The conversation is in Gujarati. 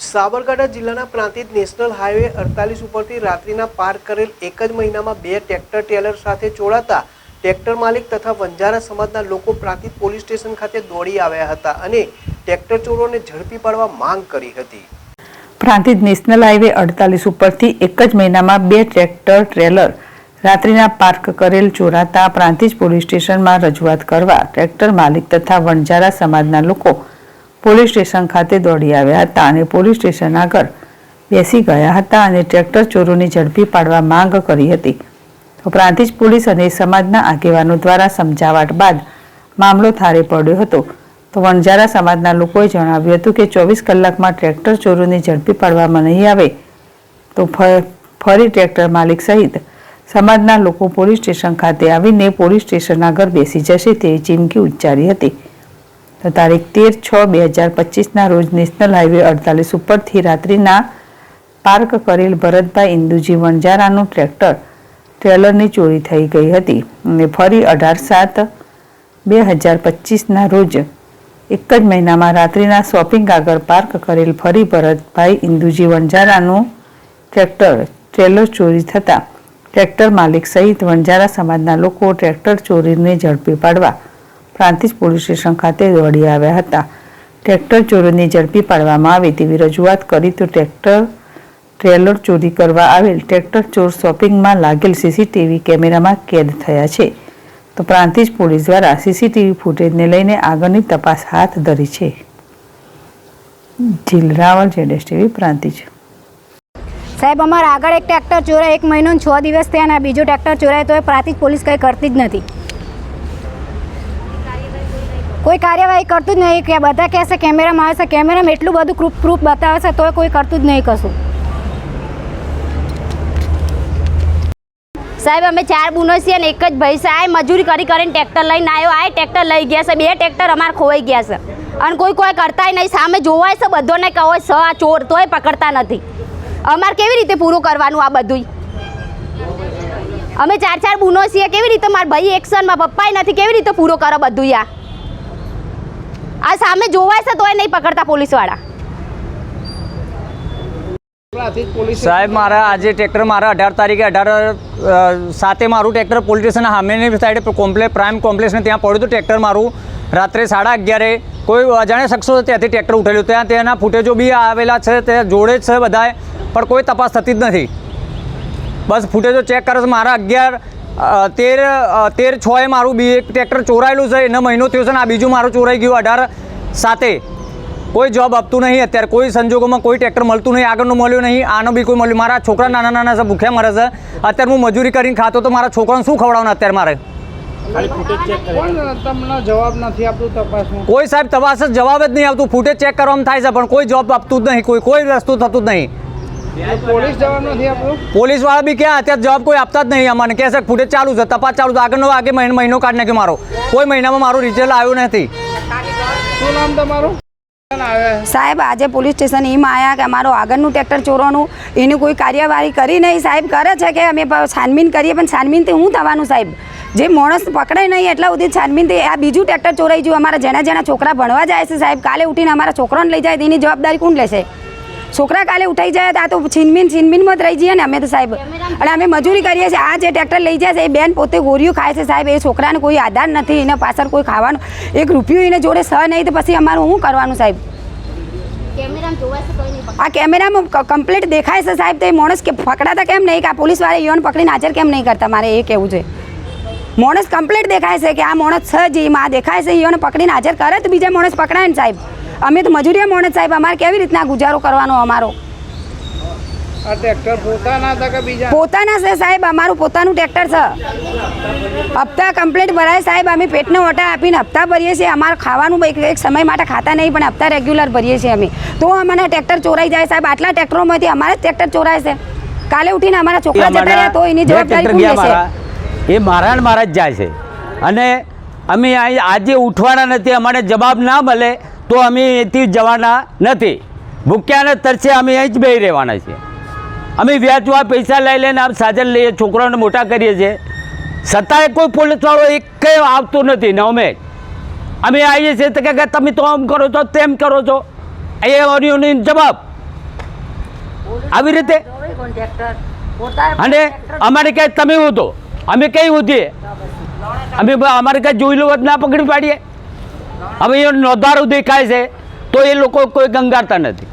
સાબરકાંઠા જિલ્લાના પ્રાંતિજ નેશનલ હાઈવે 48 ઉપરથી રાત્રિના પાર કરેલ એક જ મહિનામાં 2 ટ્રેક્ટર ટ્રેલર સાથે જોડાતા ટ્રેક્ટર માલિક તથા વંજારા સમાજના લોકો પ્રાંતિજ પોલીસ સ્ટેશન ખાતે દોડી આવ્યા હતા અને ટ્રેક્ટર ચોરોને ઝડપી પાડવા માંગ કરી હતી। પ્રાંતિજ નેશનલ હાઈવે 48 ઉપરથી એક જ મહિનામાં 2 ટ્રેક્ટર ટ્રેલર રાત્રિના પાર્ક કરેલ ચોરાતા પ્રાંતિજ પોલીસ સ્ટેશનમાં રજૂઆત કરવા ટ્રેક્ટર માલિક તથા વંજારા સમાજના લોકો પોલીસ સ્ટેશન ખાતે દોડી આવ્યા હતા અને પોલીસ સ્ટેશન આગળ બેસી ગયા હતા અને ટ્રેક્ટર ચોરોને ઝડપી પાડવા માંગ કરી હતી। તો પ્રાંતિજ પોલીસ અને સમાજના આગેવાનો દ્વારા સમજાવટ બાદ મામલો થાળે પડ્યો હતો। તો વંજારા સમાજના લોકોએ જણાવ્યું હતું કે 24 કલાકમાં ટ્રેક્ટર ચોરોને ઝડપી પાડવામાં નહીં આવે તો ફરી ટ્રેક્ટર માલિક સહિત સમાજના લોકો પોલીસ સ્ટેશન ખાતે આવીને પોલીસ સ્ટેશન આગળ બેસી જશે તેવી ચીમકી ઉચ્ચારી હતી। તો તારીખ 13/6/2025ના રોજ નેશનલ હાઈવે 48 ઉપરથી રાત્રિના પાર્ક કરેલ ભરતભાઈ ઇન્દુજી વંજારાનું ટ્રેલરની ચોરી થઈ ગઈ હતી અને ફરી 18/7/2025ના રોજ એક જ મહિનામાં રાત્રિના શોપિંગ આગળ પાર્ક કરેલ ફરી ભરતભાઈ ઇન્દુજી વંજારાનું ટ્રેલર ચોરી થતાં ટ્રેક્ટર માલિક સહિત વંજારા સમાજના લોકો ટ્રેક્ટર ચોરીને ઝડપી પાડવા પ્રાંતિજ પોલીસ સ્ટેશન ખાતે દોડી આવ્યા હતા। ટ્રેક્ટર ચોરીને ઝડપી પાડવામાં આવે તેવી રજૂઆત કરી તો ટ્રેલર ચોરી કરવા આવેલ ટ્રેક્ટર ચોર શોપિંગમાં લાગેલ સીસીટીવી કેમેરામાં કેદ થયા છે। તો પ્રાંતિજ પોલીસ દ્વારા સીસીટીવી ફૂટેજને લઈને આગળની તપાસ હાથ ધરી છે। જીલ રાવલ, ZSTV, પ્રાંતિજ। સાહેબ, અમારા આગળ એક ટ્રેક્ટર ચોરાય 1 મહિનો 6 દિવસ થયા અને બીજું ટ્રેક્ટર ચોરાય તો એ પ્રાંતિજ પોલીસ કંઈ કરતી જ નથી, કોઈ કાર્યવાહી કરતું જ નહીં। કે બધા કહેશે કેમેરામાં આવે છે, કેમેરામાં એટલું બધું પ્રૂફ બતાવે છે તોય કોઈ કરતું જ નહીં કશું। સાહેબ, અમે 4 બુનો છીએ અને એક જ ભાઈ છે, આ મજૂરી કરીને ટ્રેક્ટર લઈને આવ્યો, આ ટ્રેક્ટર લઈ ગયા છે, 2 ટ્રેક્ટર અમારે ખોવાઈ ગયા છે અને કોઈ કરતાય નહીં, સામે જોવાય છે બધોને કહો છે આ ચોર તોય પકડતા નથી। અમારે કેવી રીતે પૂરું કરવાનું આ બધું? અમે 4 બુનો છીએ, કેવી રીતે મારા ભાઈ એક્શનમાં પપ્પાય નથી, કેવી રીતે પૂરો કરો બધું? આ સામે જોવાય છે તોય નહીં પકડતા પોલીસવાળા। સાહેબ, મારા આજે ટ્રેક્ટર મારા 18 તારીખે 18/7 મારું ટ્રેક્ટર પોલીસ સ્ટેશન સામેની સાઈડે પ્રાઇમ કોમ્પ્લેક્સને ત્યાં પડ્યું હતું। ટ્રેક્ટર મારું રાત્રે 11:30 કોઈ અજાણ્યા શખ્સો ત્યાંથી ટ્રેક્ટર ઉઠેલું, તેના ફૂટેજો બી આવેલા છે, તે જોડે જ છે બધાએ, પણ કોઈ તપાસ થતી જ નથી। બસ ફૂટેજો ચેક કરે છે। મારા 13/6 મારું બી એક ટ્રેક્ટર ચોરાયેલું છે, એનો મહિનો થયો છે ને આ બીજું મારું ચોરાઈ ગયું 18/7। કોઈ જોબ આપતું નહીં, અત્યારે કોઈ સંજોગોમાં કોઈ ટ્રેક્ટર મળતું નહીં, આગળનું મળ્યું નહીં, આનો બી કોઈ મળ્યું। મારા છોકરા નાના છે, ભૂખ્યા મરે છે, અત્યારે હું મજૂરી કરીને ખાતો તો મારા છોકરાને શું ખવડાવવાનું અત્યારે મારે? કોઈ સાહેબ તપાસ જવાબ જ નહીં આવતું, ફૂટેજ ચેક કરવામાં થાય છે પણ કોઈ જોબ આપતું જ નહીં, કોઈ વસ્તુ થતું જ નહીં। પોલીસ વાળા બી ક્યાં અત્યારે જવાબ કોઈ આપતા જ નહીં, અમને કહે છે ફૂટેજ ચાલુ છે, તપાસ ચાલુ છે, આગળનો મહિનો કાઢી નાખ્યો મારો, કોઈ મહિનામાં મારું રિઝલ્ટ આવ્યું નથી। શું નામ તમારું? સાહેબ, આજે પોલીસ સ્ટેશન એમ આવ્યા કે અમારું આગળનું ટ્રેક્ટર ચોરવાનું એની કોઈ કાર્યવાહી કરી નહીં। સાહેબ કરે છે કે અમે છાનબીન કરીએ, પણ છાનબીનથી શું થવાનું સાહેબ? જે માણસ પકડાય નહીં એટલા સુધી છાનબીનથી આ બીજું ટ્રેક્ટર ચોરાઈ ગયું। અમારા જેના છોકરા ભણવા જાય છે સાહેબ, કાલે ઉઠીને અમારા છોકરાને લઈ જાય તેની જવાબદારી કોણ લેશે? છોકરા કાલે ઉઠાઈ જાય તો આ તો છીનબીનમાં જ રહી જઈએ ને અમે તો સાહેબ। અને અમે મજૂરી કરીએ છીએ, આ જે ટ્રેક્ટર લઈ જાય છે એ બેન પોતે ગોળીઓ ખાય છે સાહેબ, એ છોકરાને કોઈ આધાર નથી, એના પાછળ કોઈ ખાવાનું 1 રૂપિયો એને જોડે નહીં, તો પછી અમારું શું કરવાનું સાહેબ? આ કેમેરામાં કમ્પ્લીટ દેખાય છે સાહેબ, તો એ માણસ કે પકડાતા કેમ નહીં? કે આ પોલીસવાળા ઈઓને પકડીને હાજર કેમ નહીં કરતા? મારે એ કહેવું છે, માણસ કમ્પ્લીટ દેખાય છે કે આ માણસ છે જે માં દેખાય છે, ઈઓને પકડીને હાજર કરે તો બીજા માણસ પકડાય ને સાહેબ। અમે તો મજૂરીયા માણસ સાહેબ, અમારે કેવી રીતના ગુજારો કરવાનો અમારો? આ ટ્રેક્ટર પોતાના હતા કે બીજા? પોતાના છે સાહેબ, અમારું પોતાનું ટ્રેક્ટર છે। હપ્તા કમ્પ્લીટ ભરાય સાહેબ, અમે પેટને ઓટા આપીને હપ્તા ભરીએ છીએ। અમારે ખાવાનું એક સમય માટે ખાતા નહીં, પણ હપ્તા રેગ્યુલર ભરીએ છીએ અમે, તો અમને ટ્રેક્ટર ચોરાઈ જાય સાહેબ। આટલા ટ્રેક્ટરોમાંથી અમારે જ ટ્રેક્ટર ચોરાય છે, કાલે ઉઠીને અમારા છોકરા જતા રહ્યા તો એની જવાબદારી કોણ લેશે? એ મારા જ જાય છે અને અમે આજે ઉઠવાના નથી, અમારે જવાબ ના મળે તો અમે અહીંથી જવાના નથી। ભૂખ્યાને તરસે અમે અહીં જ બેસી રહેવાના છીએ। અમે વ્યાજવા પૈસા લઈ લઈને આમ સાજર લઈએ, છોકરાઓને મોટા કરીએ છીએ, છતાંય કોઈ પોલીસવાળો એક આવતો નથી ને અમે આવીએ છીએ તો કે તમે તો આમ કરો છો તેમ કરો છો, એ જવાબ આવી રીતે અને અમારે ક્યાંય તમે હતો અમે કઈ હોતીએ અમે અમારે કાંઈ જોયેલું હોત ના પકડી પાડીએ હવે એ નોંધારું દેખાય છે તો એ લોકો કોઈ ગંગારતા નથી.